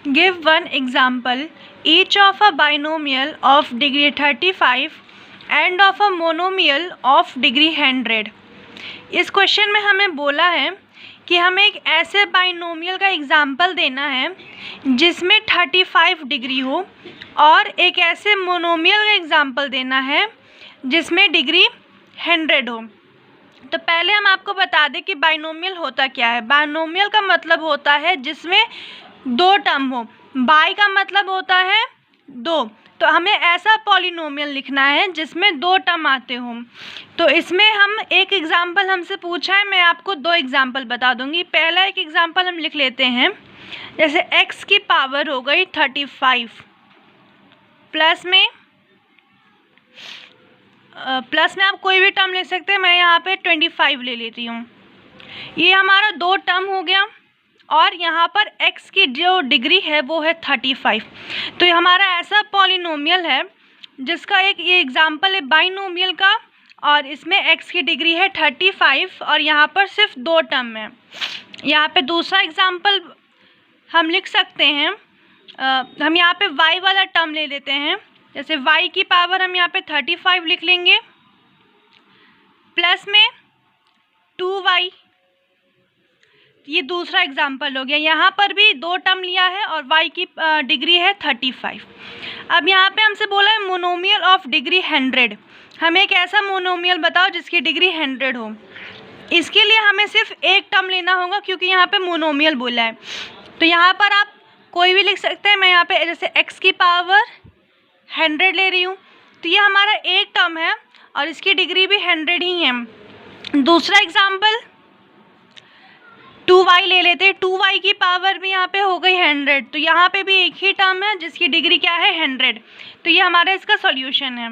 Give one example each of a binomial of degree 35 and of a monomial of degree 100। इस question में हमें बोला है कि हमें एक ऐसे बाइनोमियल का एग्जाम्पल देना है जिसमें 35 डिग्री हो और एक ऐसे मोनोमियल का एग्जाम्पल देना है जिसमें डिग्री 100 हो। तो पहले हम आपको बता दें कि बाइनोमियल होता क्या है। बाइनोमियल का मतलब होता है जिसमें दो टर्म हो। बाई का मतलब होता है दो, तो हमें ऐसा पॉलिनोमियल लिखना है जिसमें दो टर्म आते हों। तो इसमें हम एक एग्जाम्पल हमसे पूछा है, मैं आपको दो एग्जाम्पल बता दूंगी। पहला एक एग्जाम्पल हम लिख लेते हैं, जैसे x की पावर हो गई 35 प्लस में आप कोई भी टर्म ले सकते हैं, मैं यहाँ पे 25 ले लेती हूँ। ये हमारा दो टर्म हो गया और यहाँ पर x की जो डिग्री है वो है 35। तो ये हमारा ऐसा पॉलिनोमियल है जिसका एक ये एग्जाम्पल है बाइनोमियल का, और इसमें x की डिग्री है 35 और यहाँ पर सिर्फ दो टर्म है। यहाँ पे दूसरा एग्जाम्पल हम लिख सकते हैं, हम यहाँ पे y वाला टर्म ले लेते हैं। जैसे y की पावर हम यहाँ पे 35 लिख लेंगे प्लस में 2y। ये दूसरा एग्जाम्पल हो गया। यहाँ पर भी दो टर्म लिया है और y की डिग्री है 35। अब यहाँ पे हमसे बोला है मोनोमियल ऑफ डिग्री 100। हमें एक ऐसा मोनोमियल बताओ जिसकी डिग्री 100 हो। इसके लिए हमें सिर्फ एक टर्म लेना होगा क्योंकि यहाँ पे मोनोमियल बोला है। तो यहाँ पर आप कोई भी लिख सकते हैं। मैं यहाँ पे जैसे x की पावर 100 ले रही हूँ, तो ये हमारा एक टर्म है और इसकी डिग्री भी 100 ही है। दूसरा एग्जाम्पल 2y ले लेते हैं। 2y की पावर भी यहाँ पे हो गई 100, तो यहाँ पे भी एक ही टर्म है जिसकी डिग्री क्या है 100। तो ये हमारा इसका सॉल्यूशन है।